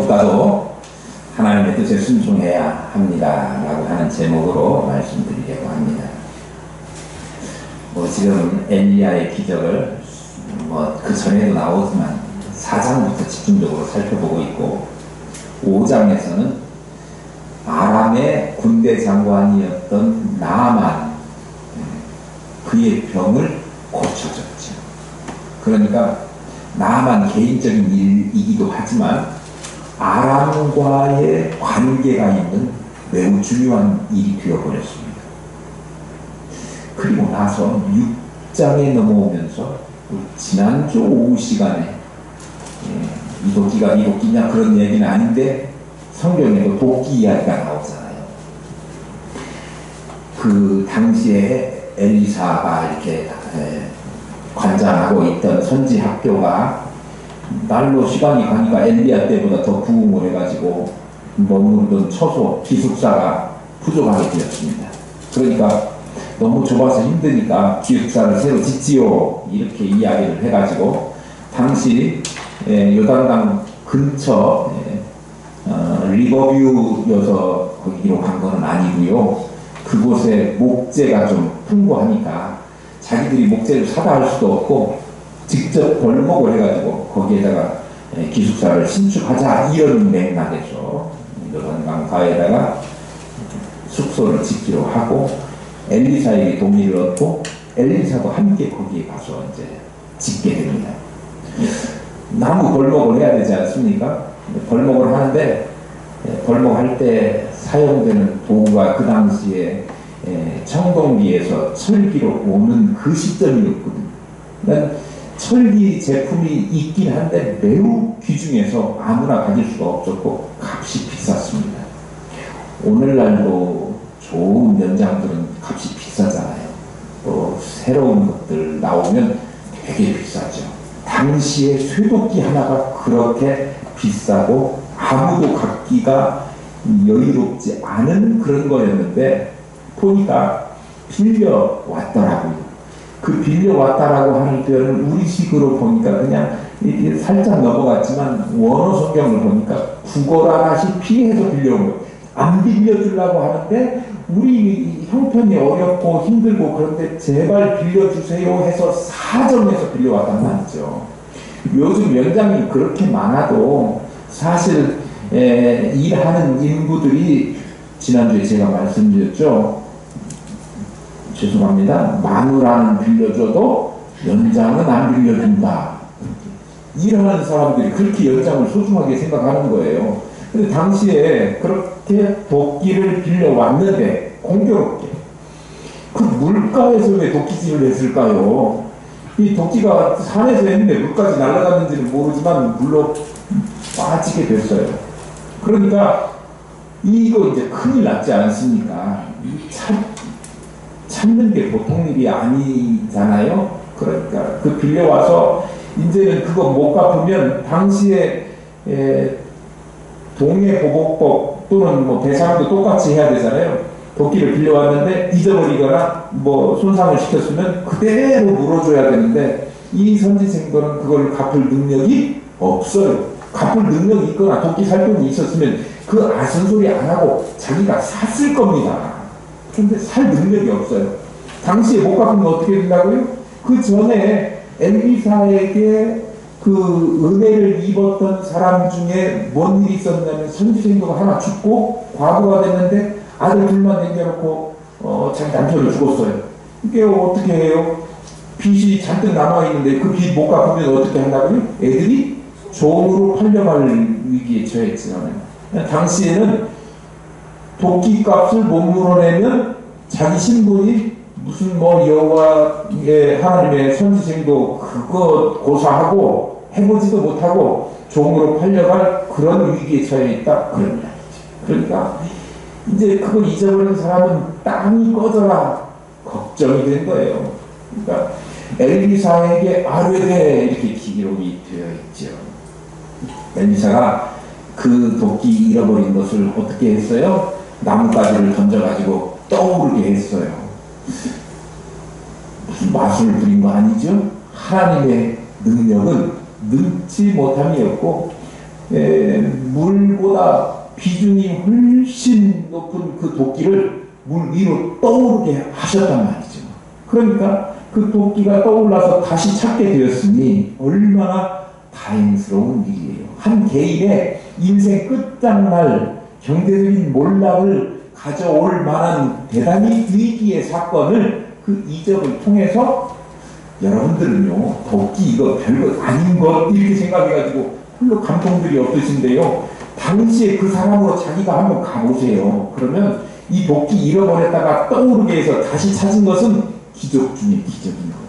무엇보다도 하나님의 뜻에 순종해야 합니다 라고 하는 제목으로 말씀드리려고 합니다. 지금 엘리야의 기적을 그 전에도 나오지만 4장부터 집중적으로 살펴보고 있고, 5장에서는 아람의 군대 장관이었던 나아만, 그의 병을 고쳐줬죠. 그러니까 나아만 개인적인 일이기도 하지만 아람과의 관계가 있는 매우 중요한 일이 되어버렸습니다. 그리고 나서 6장에 넘어오면서 지난주 오후 시간에 이 도끼가 이 도끼냐 그런 얘기는 아닌데 성경에도 도끼 이야기가 나오잖아요. 그 당시에 엘리사가 이렇게 관장하고 있던 선지 학교가 날로 시간이 가니까 엘리야 때보다 더 부흥을 해가지고 머무르던 처소 기숙사가 부족하게 되었습니다. 그러니까 너무 좁아서 힘드니까 기숙사를 새로 짓지요 이렇게 이야기를 해가지고, 당시 요단강 근처 리버뷰여서 거기로 간 거는 아니고요. 그곳에 목재가 좀 풍부하니까 자기들이 목재를 사다 할 수도 없고 직접 벌목을 해가지고 거기에다가 기숙사를 신축하자 이런 맥락에서 요단강가에다가 숙소를 짓기로 하고, 엘리사에게 동의를 얻고 엘리사도 함께 거기에 가서 이제 짓게 됩니다. 나무 벌목을 해야 되지 않습니까? 벌목을 하는데 벌목할 때 사용되는 도구가 그 당시에 청동기에서 철기로 오는 그 시점이었거든요. 그러니까 철기 제품이 있긴 한데 매우 귀중해서 아무나 가질 수가 없었고 값이 비쌌습니다. 오늘날도 좋은 연장들은 값이 비싸잖아요. 또 새로운 것들 나오면 되게 비싸죠. 당시에 쇠도끼 하나가 그렇게 비싸고 아무도 갖기가 여유롭지 않은 그런 거였는데 보니까 빌려왔더라고요. 그 빌려왔다라고 하는 표현을 우리식으로 보니까 그냥 살짝 넘어갔지만 원어 성경을 보니까 구걸하다시피 해서 빌려온 거예요. 안 빌려주려고 하는데 우리 형편이 어렵고 힘들고 그런데 제발 빌려주세요 해서 사정해서 빌려왔단 말이죠. 요즘 연장이 그렇게 많아도 사실 일하는 인부들이 지난주에 제가 말씀드렸죠. 죄송합니다. 마누라는 빌려줘도 연장은 안 빌려준다. 일하는 사람들이 그렇게 연장을 소중하게 생각하는 거예요. 근데 당시에 그렇게 도끼를 빌려왔는데 공교롭게 그 물가에서 왜 도끼질을 했을까요? 이 도끼가 산에서 했는데 물까지 날아갔는지는 모르지만 물로 빠지게 됐어요. 그러니까 이거 이제 큰일 났지 않습니까? 찾는 게 보통 일이 아니잖아요. 그러니까 그 빌려와서 이제는 그거 못 갚으면 당시에 동해보복법 또는 뭐 배상도 똑같이 해야 되잖아요. 도끼를 빌려왔는데 잊어버리거나 뭐 손상을 시켰으면 그대로 물어줘야 되는데 이 선지생들은 그걸 갚을 능력이 없어요. 갚을 능력이 있거나 도끼 살 돈이 있었으면 그 아선소리 안 하고 자기가 샀을 겁니다. 근데 살 능력이 없어요. 당시에 못 갚으면 어떻게 된다고요? 그 전에 엘리사에게 그 은혜를 입었던 사람 중에 뭔 일이 있었냐면 선지생도가 하나 죽고 과부가 됐는데 아들 둘만 남겨놓고 자기 남편을 죽었어요. 이게 어떻게 해요? 빚이 잔뜩 남아있는데 그 빚 못 갚으면 어떻게 한다고요? 애들이 종으로 팔려갈 위기에 처했잖아요. 당시에는 도끼값을 못 물어내면 자기 신분이 무슨 뭐 여호와의 하나님의 선지생도 그거 고사하고 해보지도 못하고 종으로 팔려갈 그런 위기에 처해 있다 그런 이야기죠. 그러니까 이제 그걸 잊어버린 사람은 땅이 꺼져라 걱정이 된 거예요. 그러니까 엘리사에게 아뢰되 이렇게 기록이 되어 있죠. 엘리사가 그 도끼 잃어버린 것을 어떻게 했어요? 나뭇가지를 던져가지고 떠오르게 했어요. 무슨 마술을 부린 거 아니죠? 하나님의 능력은 능치 못함이었고 물보다 비중이 훨씬 높은 그 도끼를 물 위로 떠오르게 하셨단 말이죠. 그러니까 그 도끼가 떠올라서 다시 찾게 되었으니 얼마나 다행스러운 일이에요. 한 개인의 인생 끝장날 경제적인 몰락을 가져올 만한 대단히 위기의 사건을 그 이적을 통해서 여러분들은요, 도끼 이거 별거 아닌 것 이렇게 생각해가지고 별로 감동들이 없으신데요. 당시에 그 사람으로 자기가 한번 가보세요. 그러면 이 도끼 잃어버렸다가 떠오르게 해서 다시 찾은 것은 기적 중에 기적인 거예요.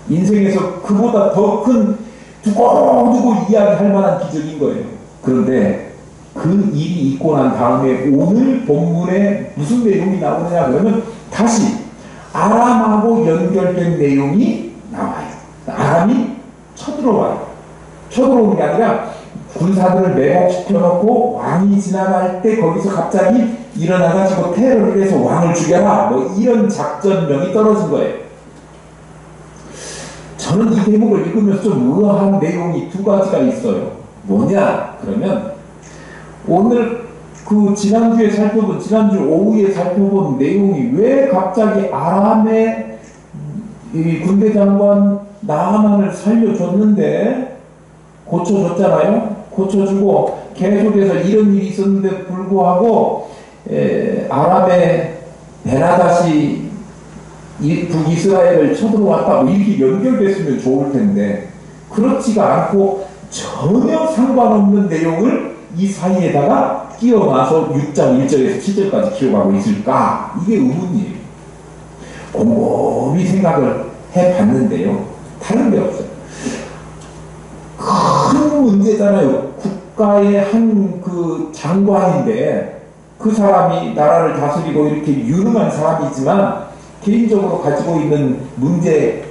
인생에서 그보다 더 큰 두고두고 이야기할 만한 기적인 거예요. 그런데 그 일이 있고 난 다음에 오늘 본문에 무슨 내용이 나오느냐 그러면 다시 아람하고 연결된 내용이 나와요. 아람이 쳐들어와요. 쳐들어오는 게 아니라 군사들을 매복시켜놓고 왕이 지나갈 때 거기서 갑자기 일어나가지고 테러를 해서 왕을 죽여라 뭐 이런 작전명이 떨어진 거예요. 저는 이 대목을 읽으면서 좀 의아한 내용이 두 가지가 있어요. 뭐냐 그러면 오늘 그 지난주 오후에 살펴본 내용이 왜 갑자기 아람의 이 군대 장관 나하만을 살려줬는데 고쳐줬잖아요. 고쳐주고 계속해서 이런 일이 있었는데 불구하고 아람의 베나다시 북이스라엘을 쳐들어왔다고 이렇게 연결됐으면 좋을 텐데 그렇지가 않고 전혀 상관없는 내용을 이 사이에다가 끼워놔서 6장 1절에서 7절까지 기록하고 있을까? 이게 의문이에요. 곰곰이 생각을 해봤는데요. 다른 게 없어요. 큰 문제잖아요. 국가의 한 그 장관인데 그 사람이 나라를 다스리고 이렇게 유능한 사람이지만 개인적으로 가지고 있는 문제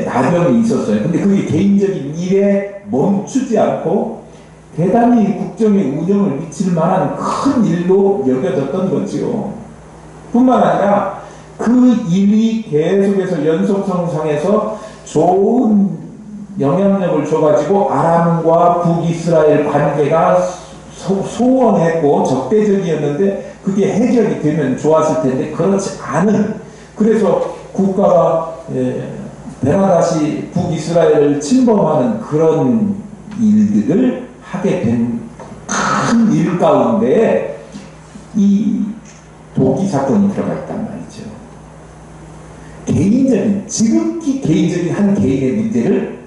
나병이 있었어요. 근데 그게 개인적인 일에 멈추지 않고 대단히 국정의 운영을 미칠 만한 큰 일로 여겨졌던 거지요. 뿐만 아니라 그 일이 계속해서 연속성상에서 좋은 영향력을 줘가지고 아람과 북이스라엘 관계가 소원했고 적대적이었는데 그게 해결이 되면 좋았을 텐데 그렇지 않은 그래서 국가가 베나다시 북이스라엘을 침범하는 그런 일들을 하게 된 큰 일 가운데 이 도끼 사건이 들어가 있단 말이죠. 개인적인 지극히 개인적인 한 개인의 문제를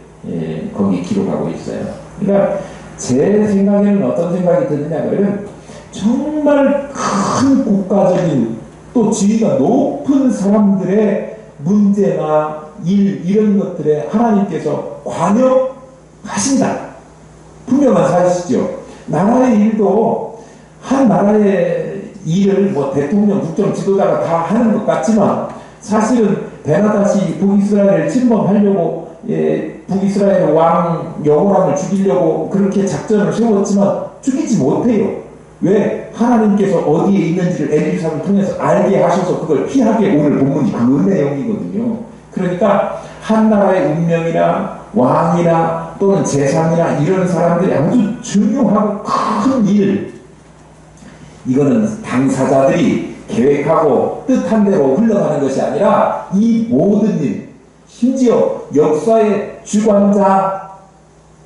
거기 기록하고 있어요. 그러니까 제 생각에는 어떤 생각이 드느냐 그러면 정말 큰 국가적인 또 지위가 높은 사람들의 문제나 일 이런 것들에 하나님께서 관여하신다. 분명한 사실이죠. 나라의 일도 한 나라의 일을 뭐 대통령, 국정 지도자가 다 하는 것 같지만 사실은 베나다시 북이스라엘을 침범하려고 북이스라엘 왕 여호람을 죽이려고 그렇게 작전을 세웠지만 죽이지 못해요. 왜? 하나님께서 어디에 있는지를 엘리사를 통해서 알게 하셔서 그걸 피하게 오늘 본문이 그 내용이거든요. 그러니까 한 나라의 운명이나 왕이나 또는 재상이나 이런 사람들이 아주 중요하고 큰 일, 이거는 당사자들이 계획하고 뜻한 대로 흘러가는 것이 아니라 이 모든 일, 심지어 역사의 주관자,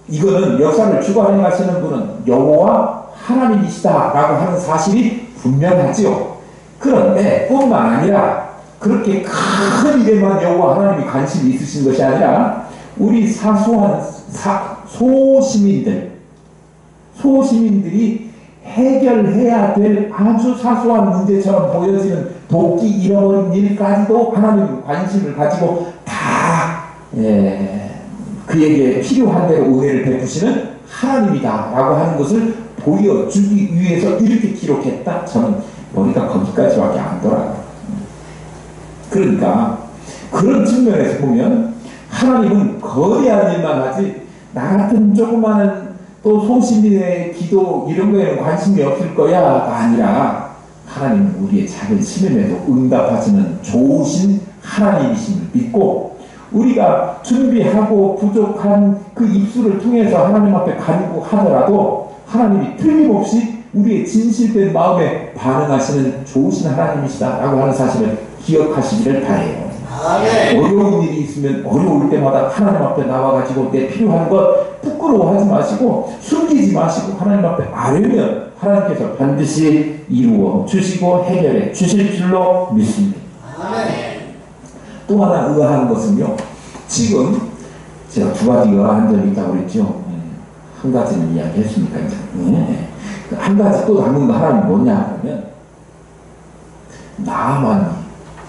이거는 역사를 주관해 가시는 분은 여호와 하나님이시다라고 하는 사실이 분명하지요. 그런데 뿐만 아니라 그렇게 큰 일에만 여호와 하나님이 관심이 있으신 것이 아니라 우리 사소한 소시민들이 해결해야 될 아주 사소한 문제처럼 보여지는 도끼 잃어버린 일까지도 하나님 관심을 가지고 다 그에게 필요한 대로 은혜를 베푸시는 하나님이다 라고 하는 것을 보여주기 위해서 이렇게 기록했다. 저는 머리가 거기까지밖에 안 돌아요. 그러니까 그런 측면에서 보면 하나님은 거대한 일만 하지 나 같은 조그마한 또 소시민의 기도 이런 거에는 관심이 없을 거야가 아니라 하나님은 우리의 작은 심음에도 응답하시는 좋으신 하나님이심을 믿고 우리가 준비하고 부족한 그 입술을 통해서 하나님 앞에 간구하더라도 하나님이 틀림없이 우리의 진실된 마음에 반응하시는 좋으신 하나님이시다라고 하는 사실을 기억하시기를 바라요. 어려운 일이 있으면 어려울 때마다 하나님 앞에 나와가지고 내 필요한 것 부끄러워하지 마시고 숨기지 마시고 하나님 앞에 아뢰면 하나님께서 반드시 이루어 주시고 해결해 주실 줄로 믿습니다. 또 하나 의아한 것은요, 지금 제가 두 가지 의아한 점이 있다고 그랬죠. 한 가지는 이야기했으니까 이제 한 가지 또 남은 거 하나는 뭐냐 하면 나만이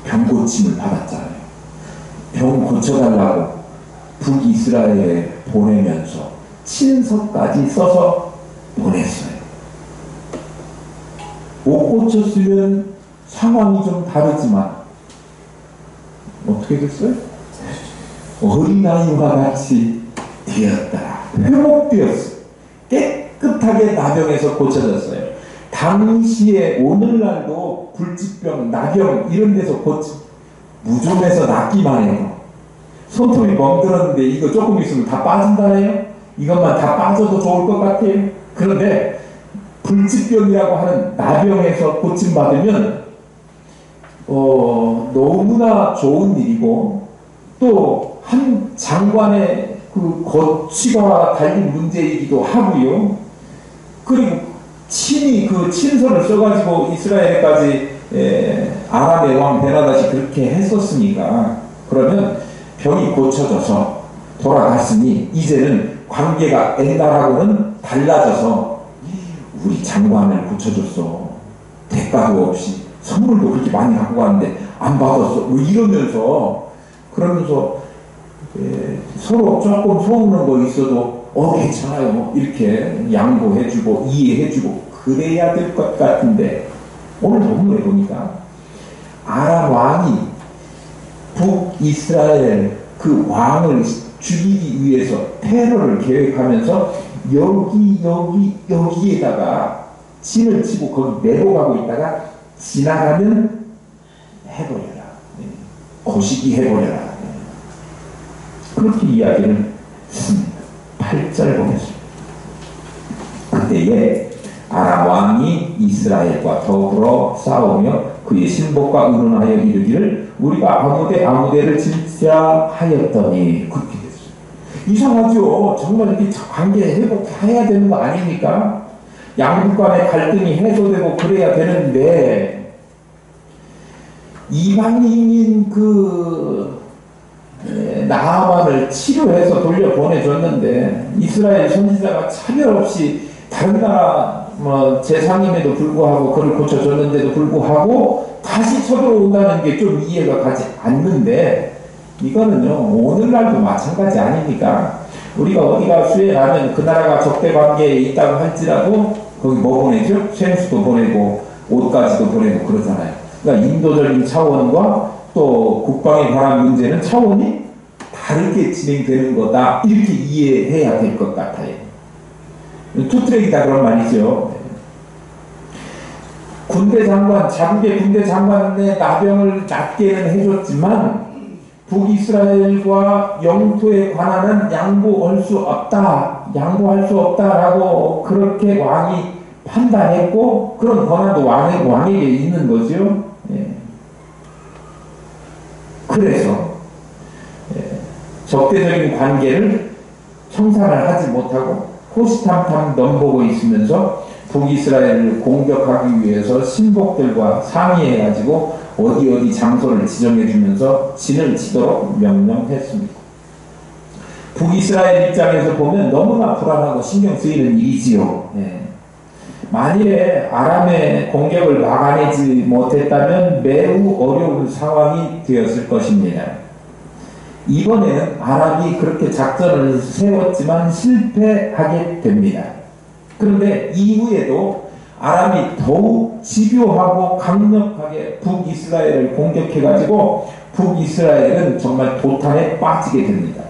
병 고침을 받았잖아요. 병 고쳐달라고 북이스라엘에 보내면서 친서까지 써서 보냈어요. 못 고쳤으면 상황이 좀 다르지만 어떻게 됐어요? 어린아이와 같이 되었다. 회복되었어요. 깨끗하게 나병에서 고쳐졌어요. 당시에 오늘날도 불치병, 나병 이런 데서 무좀에서 낫기만 해요. 손톱이 멍들었는데 이거 조금 있으면 다 빠진다네요. 이것만 다 빠져도 좋을 것 같아요. 그런데 불치병이라고 하는 나병에서 고침받으면 너무나 좋은 일이고 또 한 장관의 그 거취가 달린 문제이기도 하고요. 그리고 친히 그 친서를 써가지고 이스라엘까지 아람의 왕 베나다시 그렇게 했었으니까 그러면 병이 고쳐져서 돌아갔으니 이제는 관계가 옛날하고는 달라져서 우리 장관을 고쳐줬어. 대가도 없이 선물도 그렇게 많이 갖고 갔는데 안 받았어. 뭐 이러면서 그러면서 서로 조금 소원하는 거 있어도 괜찮아요. 이렇게 양보해주고 이해해주고 그래야 될 것 같은데 오늘 본문에 보니까 아람 왕이 북이스라엘 그 왕을 죽이기 위해서 테러를 계획하면서 여기에다가 진을 치고 거기 내려가고 있다가 지나가면 해버려라. 거시기 해버려라. 그렇게 이야기를 했습니다. 8절 보겠습니다. 그때에 아람 왕이 이스라엘과 더불어 싸우며 그의 신복과 의논하여 이르기를 우리가 아무데를 진짜 하였더니 그렇게 됐어요. 이상하죠. 정말 이렇게 관계 회복해야 되는 거 아닙니까? 양국 간의 갈등이 해소되고 그래야 되는데 이방인인 나아만을 치료해서 돌려보내줬는데 이스라엘 선지자가 차별 없이 다른 나라 재상임에도 불구하고 그를 고쳐줬는데도 불구하고 다시 쳐들어온다는 게 좀 이해가 가지 않는데 이거는요 오늘날도 마찬가지 아닙니까? 우리가 어디가 수행하면 그 나라가 적대관계에 있다고 할지라도 거기 뭐 보내죠? 생수도 보내고 옷까지도 보내고 그러잖아요. 그러니까 인도적인 차원과 또 국방에 관한 문제는 차원이 다르게 진행되는 거다. 이렇게 이해해야 될 것 같아요. 투트랙이다 그런 말이죠. 군대 장관, 자국의 군대 장관의 나병을 낫게는 해줬지만 북이스라엘과 영토에 관한은 양보할 수 없다라고 그렇게 왕이 판단했고 그런 권한도 왕에게 있는 거죠. 그래서 적대적인 관계를 청산을 하지 못하고 호시탐탐 넘보고 있으면서 북이스라엘을 공격하기 위해서 신복들과 상의해가지고 어디 장소를 지정해주면서 진을 치도록 명령했습니다. 북이스라엘 입장에서 보면 너무나 불안하고 신경 쓰이는 일이지요. 만일에 아람의 공격을 막아내지 못했다면 매우 어려운 상황이 되었을 것입니다. 이번에는 아람이 그렇게 작전을 세웠지만 실패하게 됩니다. 그런데 이후에도 아람이 더욱 집요하고 강력하게 북이스라엘을 공격해가지고 북이스라엘은 정말 도탄에 빠지게 됩니다.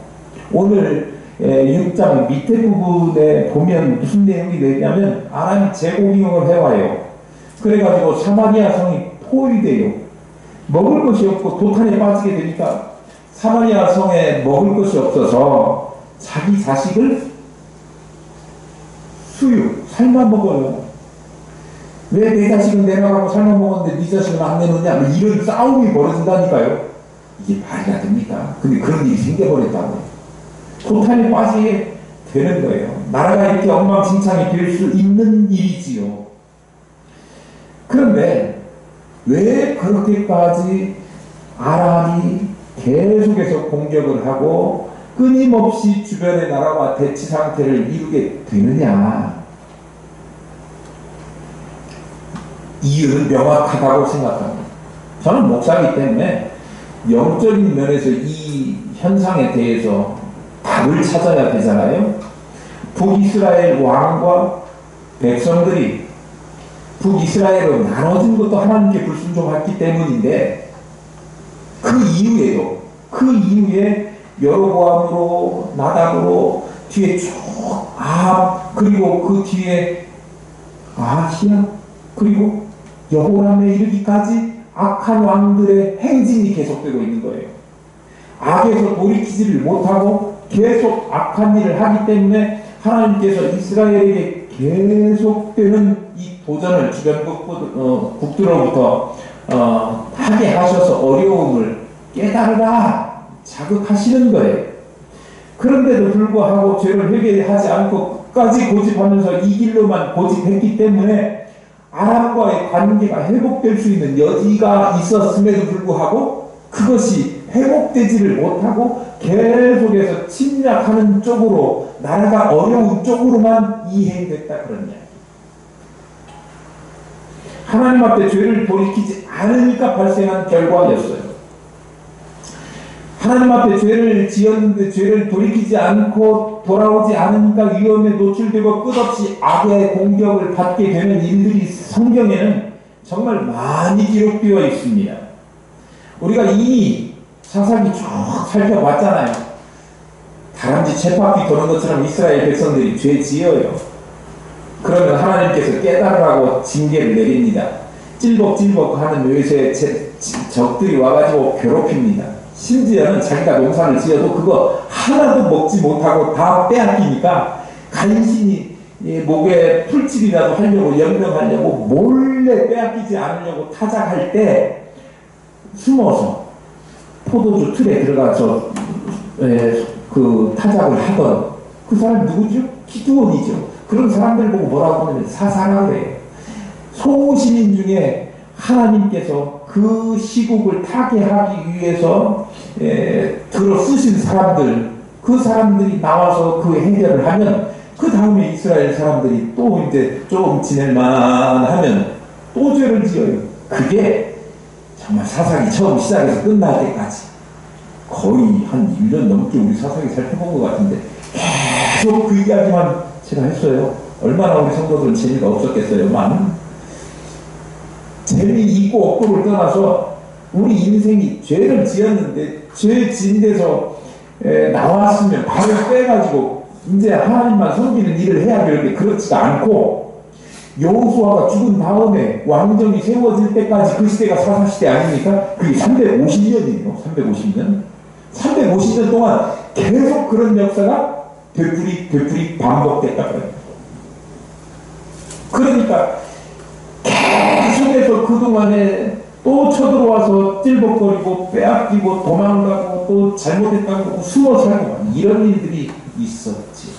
오늘 6장 밑에 부분에 보면 무슨 내용이 되냐면 아람이 재공격을 해와요. 그래가지고 사마리아 성이 포위돼요. 먹을 것이 없고 도탄에 빠지게 되니까 사마리아 성에 먹을 것이 없어서 자기 자식을 수육, 삶아 먹어요. 왜 내 자식은 내려가고 삶아 먹었는데 네 자식은 안 내놓냐? 뭐 이런 싸움이 벌어진다니까요. 이게 말이 됩니까? 근데 그런 일이 생겨버렸다고요. 토탈이 빠지게 되는 거예요. 나라가 이렇게 엉망진창이 될 수 있는 일이지요. 그런데 왜 그렇게까지 아람이 계속해서 공격을 하고 끊임없이 주변의 나라와 대치 상태를 이루게 되느냐? 이유는 명확하다고 생각합니다. 저는 목사이기 때문에 영적인 면에서 이 현상에 대해서 답을 찾아야 되잖아요. 북이스라엘 왕과 백성들이 북이스라엘로 나눠진 것도 하나님께 불순종했기 때문인데, 그 이후에 여로보암으로 나답으로 뒤에 쭉 그리고 그 뒤에 아하시야, 그리고 여호람에 이르기까지 악한 왕들의 행진이 계속되고 있는 거예요. 악에서 돌이키지를 못하고 계속 악한 일을 하기 때문에 하나님께서 이스라엘에게 계속되는 이 도전을 주변 국들로부터 하게 하셔서 어려움을 깨달으라 자극하시는 거예요. 그런데도 불구하고 죄를 회개하지 않고 끝까지 고집하면서 이 길로만 고집했기 때문에 아람과의 관계가 회복될 수 있는 여지가 있었음에도 불구하고 그것이 회복되지를 못하고 계속해서 침략하는 쪽으로, 나라가 어려운 쪽으로만 이행됐다, 그런 이야기. 하나님 앞에 죄를 돌이키지 않으니까 발생한 결과였어요. 하나님 앞에 죄를 지었는데 죄를 돌이키지 않고 돌아오지 않으니까 위험에 노출되고 끝없이 악의 공격을 받게 되는 일들이 성경에는 정말 많이 기록되어 있습니다. 우리가 이미 사사기 쭉 살펴봤잖아요. 다람쥐 쳇바퀴 도는 것처럼 이스라엘 백성들이 죄 지어요. 그러면 하나님께서 깨달으라고 징계를 내립니다. 찔벅찔벅 하는 외세 적들이 와가지고 괴롭힙니다. 심지어는 자기가 농사를 지어도 그거 하나도 먹지 못하고 다 빼앗기니까 간신히 목에 풀칠이라도 하려고, 연명하려고 몰래 빼앗기지 않으려고 타작할 때 숨어서 포도주 틀에 들어가서 그 타작을 하던 그 사람 누구죠? 기드온이죠. 그런 사람들 보고 뭐라고 하냐면 사사라고 해요. 소시민 중에 하나님께서 그 시국을 타개하기 위해서 들어 쓰신 사람들, 그 사람들이 나와서 그 해결을 하면 그 다음에 이스라엘 사람들이 또 이제 좀 지낼만 하면 또 죄를 지어요. 그게 정말 사사기 처음 시작해서 끝날 때까지 거의 한 1년 넘게 우리 사사기 살펴본 것 같은데 계속 그 이야기만 제가 했어요. 얼마나 우리 성도들은 재미가 없었겠어요. 재미있고 없고를 떠나서 우리 인생이 죄를 지었는데 죄 지은 데서 나왔으면 바로 빼가지고 이제 하나님만 섬기는 일을 해야 되는데 그렇지가 않고, 여호수아가 죽은 다음에 왕정이 세워질 때까지 그 시대가 사사시대 아닙니까? 그게 350년이에요. 350년. 350년 동안 계속 그런 역사가 되풀이 반복됐다 그래요. 그러니까 계속해서 그동안에 또 쳐들어와서 찔벅거리고 빼앗기고 도망가고 또 잘못했다고 하고 숨어 살고 이런 일들이 있었지.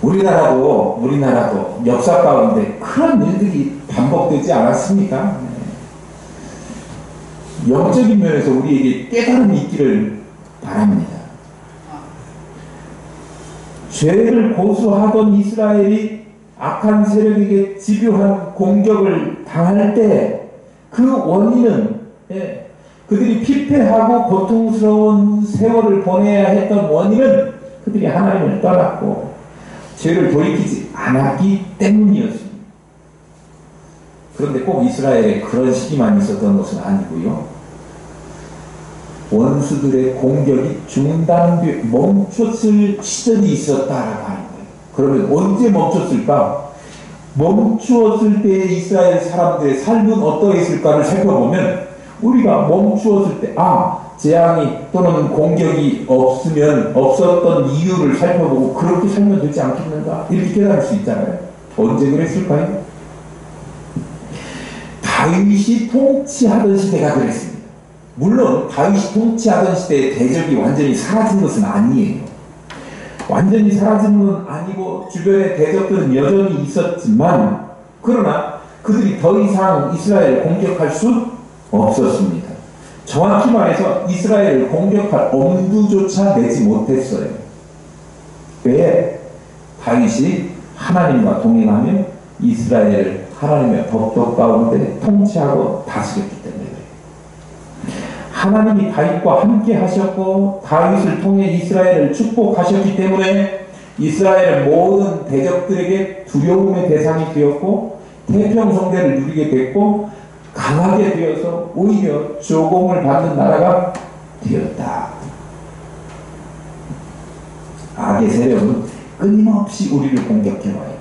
우리나라도 역사 가운데 그런 일들이 반복되지 않았습니까? 영적인 면에서 우리에게 깨달음이 있기를 바랍니다. 죄를 고수하던 이스라엘이 악한 세력에게 집요한 공격을 당할 때 그 원인은 그들이 피폐하고 고통스러운 세월을 보내야 했던 원인은 그들이 하나님을 떠났고 죄를 돌이키지 않았기 때문이었습니다. 그런데 꼭 이스라엘에 그런 시기만 있었던 것은 아니고요. 원수들의 공격이 멈췄을 시절이 있었다라고 하는 거예요. 그러면 언제 멈췄을까? 멈추었을 때 이스라엘 사람들의 삶은 어떠했을까를 살펴보면 우리가 멈추었을 때 재앙이 또는 공격이 없었던 이유를 살펴보고 그렇게 살면 되지 않겠는가? 이렇게 깨달을 수 있잖아요. 언제 그랬을까요? 다윗이 통치하던 시대가 그랬습니다. 물론 다윗이 통치하던 시대의 대적이 완전히 사라진 것은 아니에요. 완전히 사라진 건 아니고 주변에 대적들은 여전히 있었지만, 그러나 그들이 더 이상 이스라엘을 공격할 수 없었습니다. 정확히 말해서 이스라엘을 공격할 엄두조차 내지 못했어요. 왜? 다윗이 하나님과 동행하며 이스라엘을 하나님의 법도 가운데 통치하고 다스렸기 때문에 그래요. 하나님이 다윗과 함께 하셨고 다윗을 통해 이스라엘을 축복하셨기 때문에 이스라엘의 모든 대적들에게 두려움의 대상이 되었고 태평성대를 누리게 됐고 강하게 되어서 오히려 조공을 받는 나라가 되었다. 악의 세력은 끊임없이 우리를 공격해와요.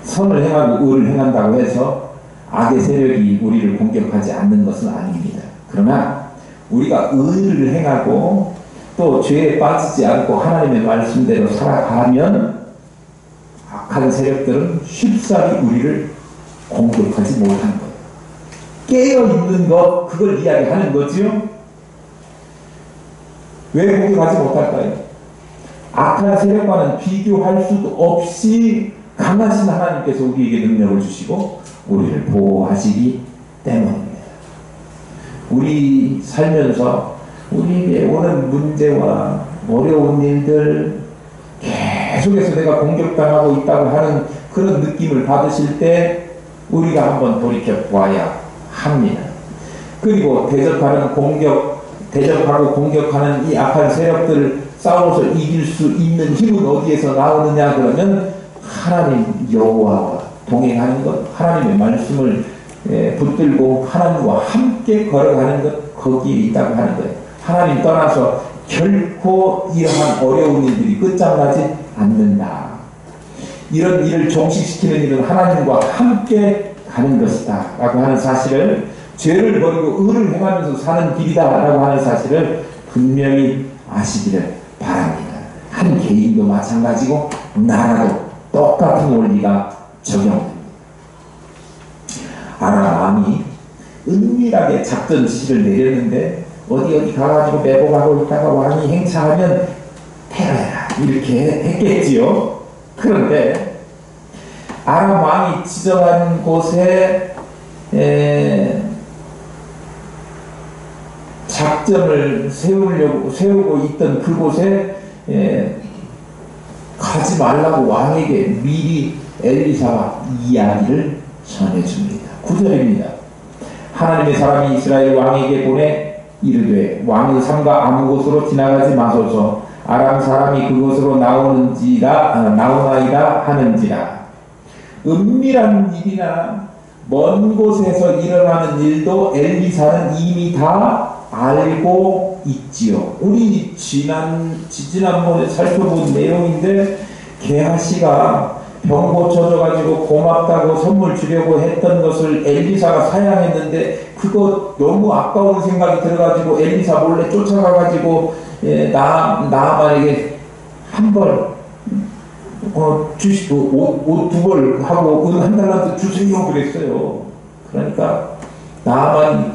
선을 행하고 의를 행한다고 해서 악의 세력이 우리를 공격하지 않는 것은 아닙니다. 그러나 우리가 의를 행하고 또 죄에 빠지지 않고 하나님의 말씀대로 살아가면 악한 세력들은 쉽사리 우리를 공격하지 못하는 거예요. 깨어있는 것, 그걸 이야기하는 거지요. 왜 공격하지 못할까요? 악한 세력과는 비교할 수도 없이 강하신 하나님께서 우리에게 능력을 주시고 우리를 보호하시기 때문입니다. 우리 살면서 우리에게 오는 문제와 어려운 일들, 계속해서 내가 공격당하고 있다고 하는 그런 느낌을 받으실 때 우리가 한번 돌이켜 보아야 합니다. 그리고 대적하고 공격하는 이 악한 세력들을 싸워서 이길 수 있는 힘은 어디에서 나오느냐 그러면 하나님 여호와와 동행하는 것, 하나님의 말씀을 붙들고 하나님과 함께 걸어가는 것, 거기에 있다고 하는 거예요. 하나님 떠나서 결코 이러한 어려운 일들이 끝장나지 않는다. 이런 일을 종식시키는 일은 하나님과 함께 가는 것이다 라고 하는 사실을, 죄를 버리고 의를 행하면서 사는 길이다 라고 하는 사실을 분명히 아시기를 바랍니다. 한 개인도 마찬가지고 나라도 똑같은 원리가 적용됩니다. 아람 왕이 은밀하게 작전 지시를 내렸는데 어디 가가지고 매복하고 있다가 왕이 행차하면 테러해라 이렇게 했겠지요. 그런데 아람 왕이 지정한 곳에 작전을 세우고 있던 그곳에 가지 말라고 왕에게 미리 엘리사가 이야기를 전해줍니다. 9절입니다. 하나님의 사람이 이스라엘 왕에게 보내 이르되 왕의 삼가 아무 곳으로 지나가지 마소서. 아람 사람이 그곳으로 나오나이다 하는지라. 은밀한 일이나 먼 곳에서 일어나는 일도 엘리사는 이미 다 알고 있지요. 우리 지난번에 살펴본 내용인데 게하시가 병 고쳐져가지고 고맙다고 선물 주려고 했던 것을 엘리사가 사양했는데 그거 너무 아까운 생각이 들어가지고 엘리사 몰래 쫓아가가지고 나아만에게 한 벌 주시고 옷 2벌 하고 은 1달란트 주세요 그랬어요. 그러니까 나아만이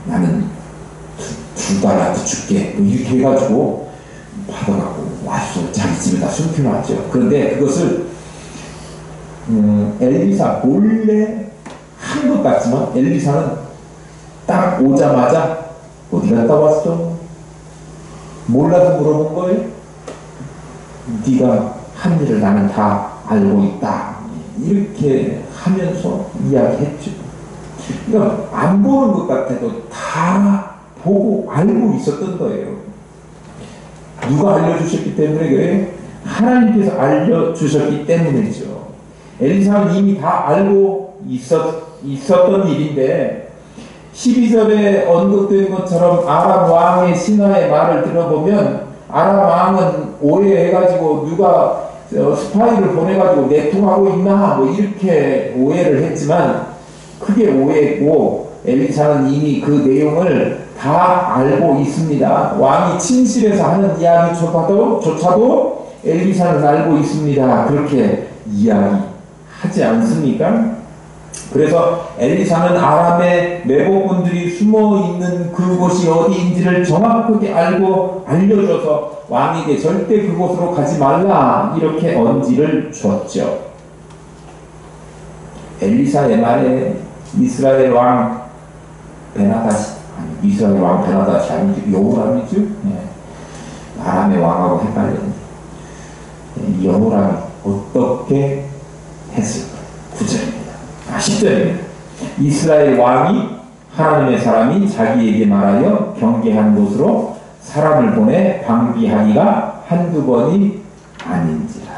나는 2달란트 줄게 이렇게 해가지고 받아가고 왔어. 자기 집에다 숨겨놨죠. 그런데 그것을 엘리사 몰래 한 것 같지만 엘리사는 딱 오자마자 어디 갔다 왔어? 몰라서 물어본 거예요? 네가 한 일을 나는 다 알고 있다. 이렇게 하면서 이야기했죠. 그러니까 안 보는 것 같아도 다 보고 알고 있었던 거예요. 누가 알려주셨기 때문에 그래요? 하나님께서 알려주셨기 때문이죠. 엘리사는 이미 다 알고 있었던 일인데 12절에 언급된 것처럼 아람 왕의 신하의 말을 들어보면 아람 왕은 오해해가지고 누가 스파이를 보내가지고 내통하고 있나 뭐 이렇게 오해를 했지만 그게 오해고 엘리사는 이미 그 내용을 다 알고 있습니다. 왕이 침실에서 하는 이야기조차도 엘리사는 알고 있습니다. 그렇게 이야기하지 않습니까? 그래서 엘리사는 아람의 매복군들이 숨어있는 그곳이 어디인지를 정확하게 알고 알려줘서 왕에게 절대 그곳으로 가지 말라 이렇게 언지를 줬죠. 엘리사의 말에 이스라엘 왕 베나다시 아니죠. 여호람이죠. 아람의 왕하고 헷갈렸는데 여호람이 어떻게 했을까? 9절입니다. 10절입니다. 이스라엘 왕이 하나님의 사람이 자기에게 말하여 경계한 곳으로 사람을 보내 방비하기가 한두 번이 아닌지라.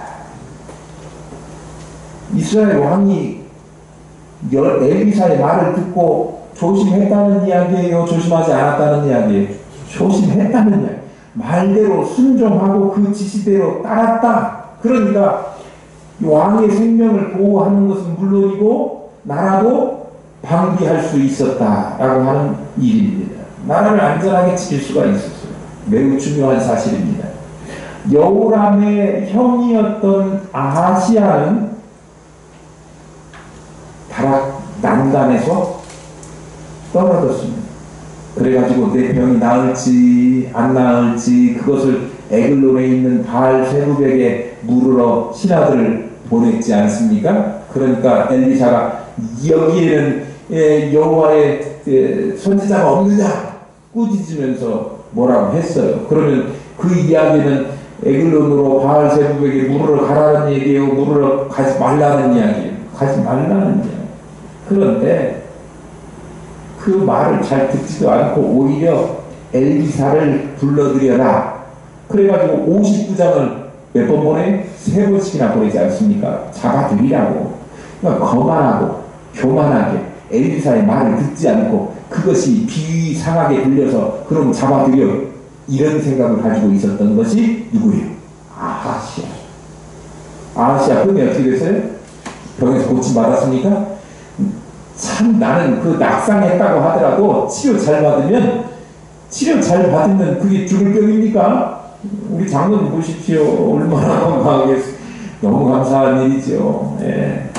이스라엘 왕이 엘리사의 말을 듣고 조심했다는 이야기예요? 조심하지 않았다는 이야기예요? 조심했다는 이야기. 말대로 순종하고 그 지시대로 따랐다. 그러니까 왕의 생명을 보호하는 것은 물론이고 나라도 방비할 수 있었다라고 하는 일입니다. 나라를 안전하게 지킬 수가 있었어요. 매우 중요한 사실입니다. 여호람의 형이었던 아하시야는 다락 난간에서 떨어졌습니다. 그래가지고 내 병이 나을지 안 나을지 그것을 에글론에 있는 바알 세부백에 물으러 신하들을 보냈지 않습니까? 그러니까 엘리사가 여기에는 여호와의 선지자가 없느냐 꾸짖으면서 뭐라고 했어요. 그러면 그 이야기는 에글론으로 바알 세부백에 물으러 가라는 얘기예요? 물으러 가지 말라는 이야기예요? 가지 말라는 이야기. 그런데 그 말을 잘 듣지도 않고 오히려 엘리사를 불러들여라. 그래가지고 59장을 몇 번 보내? 3번씩이나 보내지 않습니까? 잡아들이라고. 그러니까 거만하고 교만하게 엘리사의 말을 듣지 않고 그것이 비상하게 들려서 그럼 잡아들여 이런 생각을 가지고 있었던 것이 누구예요? 아하시야. 아하시야 끝에 어떻게 됐어요? 병에서 고침받았습니까? 참 나는 그 낙상했다고 하더라도 치료 잘 받으면 그게 죽을 병입니까? 우리 장로님 보십시오. 얼마나 건강하겠어요. 너무 감사한 일이죠. 예.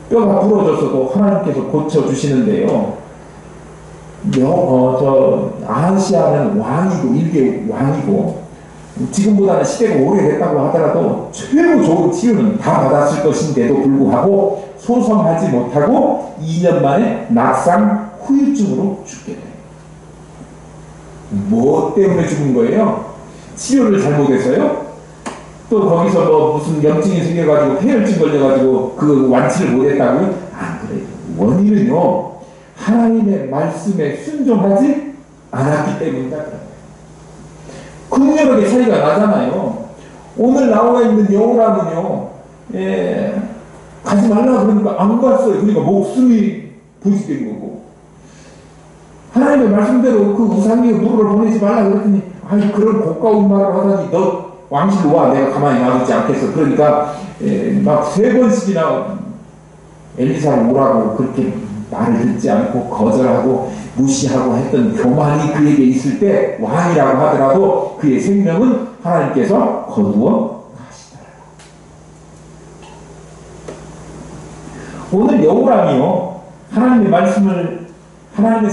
뼈가 부러졌어도 하나님께서 고쳐주시는데요. 아하시아는 왕이고 일개 왕이고 지금보다는 시대가 오래됐다고 하더라도 최고 좋은 치유는 다 받았을 것인데도 불구하고 소성하지 못하고 2년 만에 낙상 후유증으로 죽게 돼요. 뭐 때문에 죽은 거예요? 치료를 잘못해서요? 또 거기서 뭐 무슨 염증이 생겨가지고 폐혈증 걸려가지고 그 완치를 못했다고요? 안 그래요. 원인은요 하나님의 말씀에 순종하지 않았기 때문이다. 극렬하게 차이가 나잖아요. 오늘 나와 있는 여호람은요, 가지 말라 그러니까 안 갔어요. 그러니까 목숨이 부지된 거고. 하나님의 말씀대로 그 우상의 물을 보내지 말라 그랬더니, 아니, 그런 고가운 말을 하다니, 너 왕실로 와. 내가 가만히 놔두지 않겠어. 그러니까, 막 3번씩이나 엘리사를 오라고 그렇게 말을 듣지 않고 거절하고 무시하고 했던 교만이 그에게 있을 때 왕이라고 하더라도 그의 생명은 하나님께서 거두어 가시더라. 오늘 여호람이요 하나님의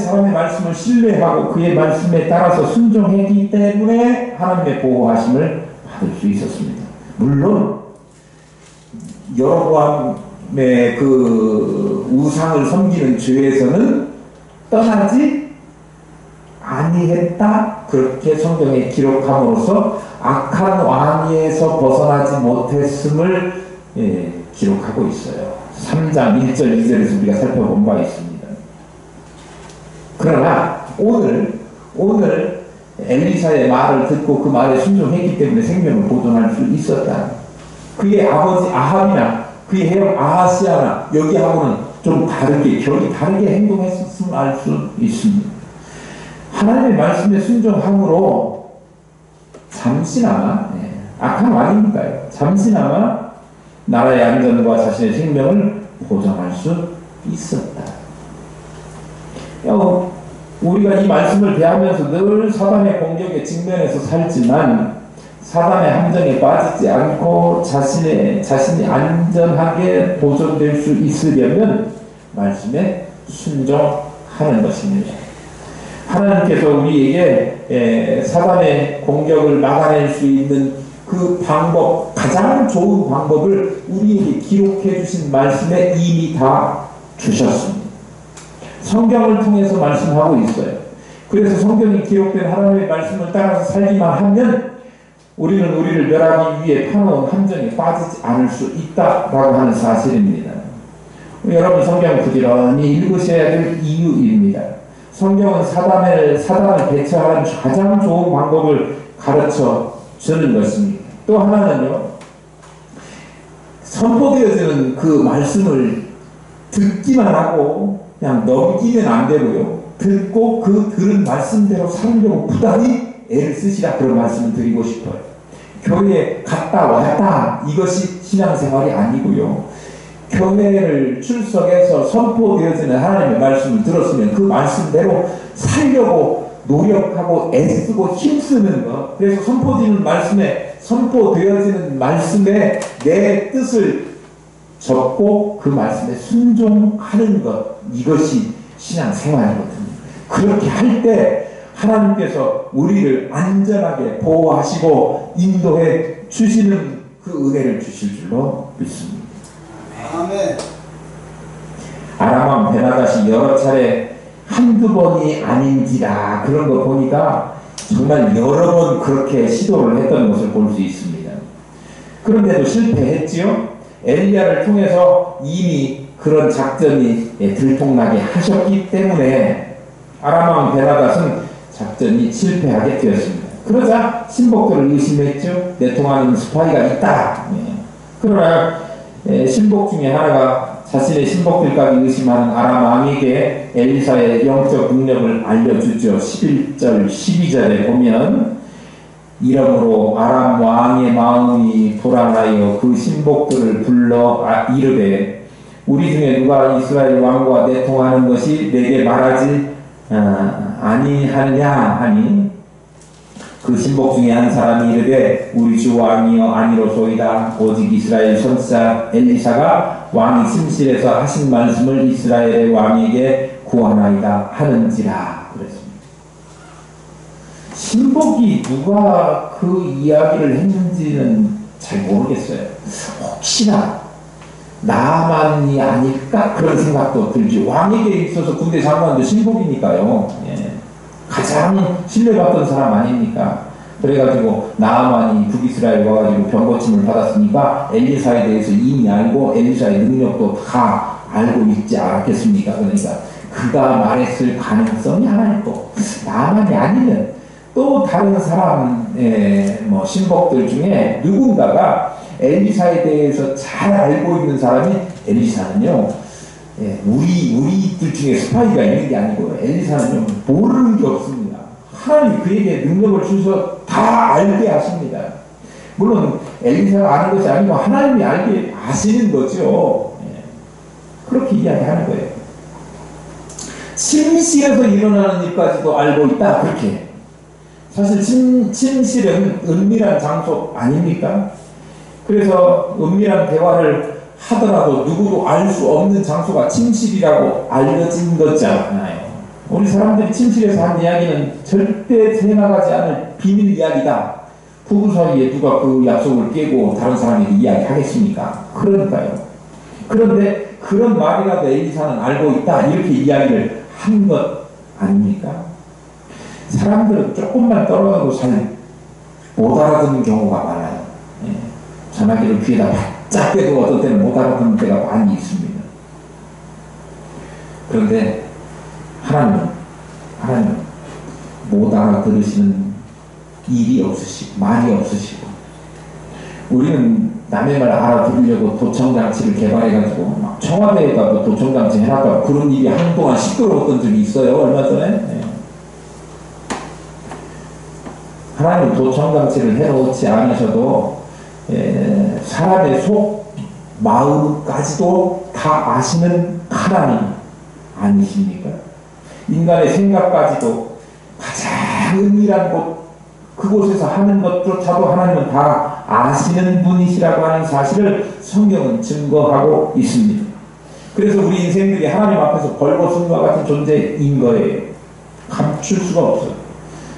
사람의 말씀을 신뢰하고 그의 말씀에 따라서 순종했기 때문에 하나님의 보호하심을 받을 수 있었습니다. 물론 여로보암의 그 우상을 섬기는 죄에서는 떠나지 아니했다. 그렇게 성경에 기록함으로써 악한 왕위에서 벗어나지 못했음을 기록하고 있어요. 3장 1절 2절에서 우리가 살펴본 바 있습니다. 그러나 오늘 엘리사의 말을 듣고 그 말에 순종했기 때문에 생명을 보존할 수 있었다. 그의 아버지 아합이나 그의 형 아하시아나 여기하고는 좀 다르게 결이 다르게 행동했음을 알 수 있습니다. 하나님의 말씀에 순종함으로 잠시나마 악한 왕이니까요. 잠시나마 나라의 안전과 자신의 생명을 보장할 수 있었다. 우리가 이 말씀을 대하면서 늘 사단의 공격에 직면해서 살지만 사단의 함정에 빠지지 않고 자신이 안전하게 보존될 수 있으려면 말씀에 순종하는 것입니다. 하나님께서 우리에게 사단의 공격을 막아낼 수 있는 그 방법, 가장 좋은 방법을 우리에게 기록해 주신 말씀에 이미 다 주셨습니다. 성경을 통해서 말씀하고 있어요. 그래서 성경이 기록된 하나님의 말씀을 따라서 살기만 하면 우리는 우리를 멸하기 위해 파놓은 함정에 빠지지 않을 수 있다라고 하는 사실입니다. 여러분 성경 부지런히 읽으셔야 될 이유입니다. 성경은 사단을 대처하는 가장 좋은 방법을 가르쳐 주는 것입니다. 또 하나는요, 선포되어지는 그 말씀을 듣기만 하고 그냥 넘기면 안 되고요. 듣고 그 들은 말씀대로 살려고 부단히 애를 쓰시라, 그런 말씀을 드리고 싶어요. 교회에 갔다 왔다 이것이 신앙생활이 아니고요. 교회를 출석해서 선포되어지는 하나님의 말씀을 들었으면 그 말씀대로 살려고 노력하고 애쓰고 힘쓰는 것. 그래서 선포되어지는 말씀에 내 뜻을 적고 그 말씀에 순종하는 것, 이것이 신앙생활이거든요. 그렇게 할 때 하나님께서 우리를 안전하게 보호하시고 인도해 주시는 그 은혜를 주실 줄로 믿습니다. 아멘. 아람 왕 베나닷이 여러 차례 한두 번이 아닌지라 그런 거 보니까 정말 여러 번 그렇게 시도를 했던 것을 볼 수 있습니다. 그런데도 실패했지요. 엘리야를 통해서 이미 그런 작전이 들통나게 하셨기 때문에 아람 왕 베나닷은 작전이 실패하게 되었습니다. 그러자 신복들을 의심했죠. 내통하는 스파이가 있다. 그러나 신복 중에 하나가 자신의 신복들까지 의심하는 아람 왕에게 엘리사의 영적 능력을 알려주죠. 11절 12절에 보면 이러므로 아람 왕의 마음이 불안하여 그 신복들을 불러 이르되 우리 중에 누가 이스라엘 왕과 내통하는 것이 내게 말하지 아니하느냐 하니 그 신복 중에 한 사람이 이르되 우리 주 왕이여 아니로소이다. 오직 이스라엘 선지자 엘리사가 왕이 침실에서 하신 말씀을 이스라엘의 왕에게 구하나이다 하는지라 그랬습니다. 신복이 누가 그 이야기를 했는지는 잘 모르겠어요. 혹시나 나만이 아닐까 그런 생각도 들죠. 왕에게 있어서 군대 장관도 신복이니까요. 가장 신뢰받던 사람 아닙니까? 그래가지고 나아만이 북이스라엘 와가지고 병고침을 받았으니까 엘리사에 대해서 이미 알고 엘리사의 능력도 다 알고 있지 않았겠습니까? 그러니까 그가 말했을 가능성이 하나 있고 나아만이 아니면 또 다른 사람의 신복들 중에 누군가가 엘리사에 대해서 잘 알고 있는 사람이 엘리사는요. 우리들 중에 스파이가 있는 게 아니고 엘리사는 모르는 게 없습니다. 하나님이 그에게 능력을 주셔서 다 알게 하십니다. 물론 엘리사가 아는 것이 아니고 하나님이 알게 아시는 거죠. 그렇게 이야기하는 거예요. 침실에서 일어나는 일까지도 알고 있다. 그렇게. 사실 침실은 은밀한 장소 아닙니까? 그래서 은밀한 대화를 하더라도 누구도 알 수 없는 장소가 침실이라고 알려진 거잖아요. 우리 사람들이 침실에서 한 이야기는 절대 새나가지 않을 비밀 이야기다. 부부 사이에 누가 그 약속을 깨고 다른 사람에게 이야기하겠습니까? 그러니까요. 그런데 그런 말이라도 엘리사는 알고 있다. 이렇게 이야기를 한 것 아닙니까? 사람들은 조금만 떨어져도 잘 못 알아듣는 경우가 많아요. 전화기를 귀에다 바짝 대고 어떤 때는 못 알아듣는 때가 많이 있습니다. 그런데 하나님은 못 알아들으시는 일이 없으시고 말이 없으시고 우리는 남의 말 알아들으려고 도청장치를 개발해가지고 막 청와대에 가도 도청장치 해놨다고 그런 일이 한동안 시끄러웠던 적이 있어요. 얼마 전에. 하나님 도청장치를 해놓지 않으셔도 사람의 속 마음까지도 다 아시는 하나님 아니십니까? 인간의 생각까지도 가장 은밀한 곳, 그곳에서 하는 것조차도 하나님은 다 아시는 분이시라고 하는 사실을 성경은 증거하고 있습니다. 그래서 우리 인생들이 하나님 앞에서 벌거숭이와 같은 존재인 거예요. 감출 수가 없어요.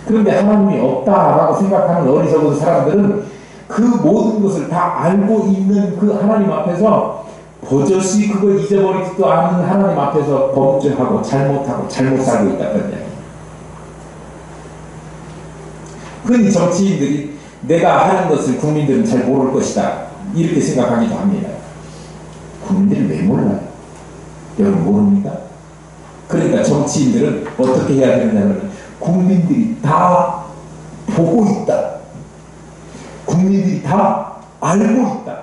그런데 하나님이 없다라고 생각하는 어리석은 사람들은 그 모든 것을 다 알고 있는 그 하나님 앞에서 버젓이 그걸 잊어버리지도 않은 하나님 앞에서 범죄하고 잘못하고 잘못 살고 있다는 이야기예요. 흔히 정치인들이 내가 하는 것을 국민들은 잘 모를 것이다 이렇게 생각하기도 합니다. 국민들이 왜 몰라요? 여러분 모릅니까? 그러니까 정치인들은 어떻게 해야 되느냐면 국민들이 다 보고 있다, 국민들이 다 알고 있다,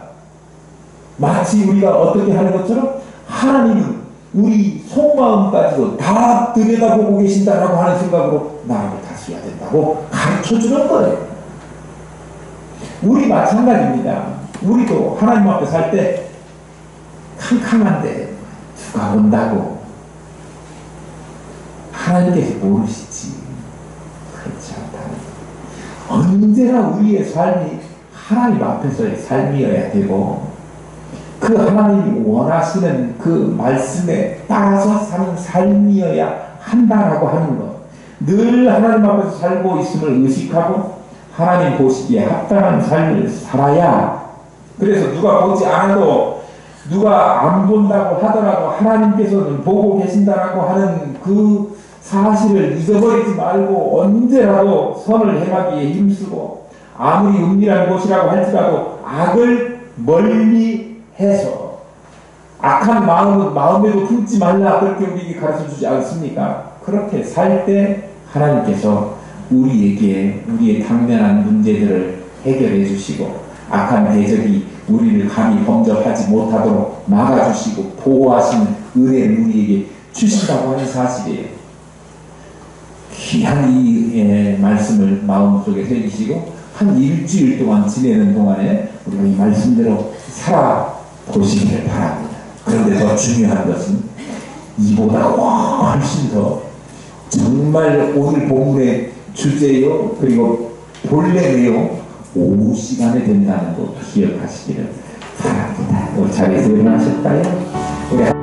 마치 우리가 어떻게 하는 것처럼 하나님은 우리 속마음까지도 다 들여다보고 계신다라고 하는 생각으로 나라를 다스려야 된다고 가르쳐주는 거예요. 우리 마찬가지입니다. 우리도 하나님 앞에 살 때 캄캄한데 누가 온다고 하나님께서 모르시지. 그렇지 않다. 언제나 우리의 삶이 하나님 앞에서의 삶이어야 되고 그 하나님이 원하시는 그 말씀에 따라서 사는 삶이어야 한다라고 하는 것. 늘 하나님 앞에서 살고 있음을 의식하고 하나님 보시기에 합당한 삶을 살아야, 그래서 누가 보지 않아도 누가 안 본다고 하더라도 하나님께서는 보고 계신다라고 하는 그 사실을 잊어버리지 말고 언제라도 선을 행하기에 힘쓰고 아무리 은밀한 곳이라고 할지라도 악을 멀리 해서 악한 마음은 마음에도 품지 말라 그렇게 우리에게 가르쳐주지 않습니까? 그렇게 살 때 하나님께서 우리에게 우리의 당면한 문제들을 해결해 주시고 악한 대적이 우리를 감히 범접하지 못하도록 막아주시고 보호하시는 은혜를 우리에게 주신다고 하는 사실이에요. 귀한 이 말씀을 마음속에 새기시고 한 일주일 동안 지내는 동안에 우리가 이 말씀대로 살아보시기를 바랍니다. 그런데 더 중요한 것은 이보다 훨씬 더 정말 오늘 본문의 주제요 그리고 본래 내용 오후 시간에 된다는 것 기억하시기를 바랍니다. 우리 자리에서 일어나실까요? 우리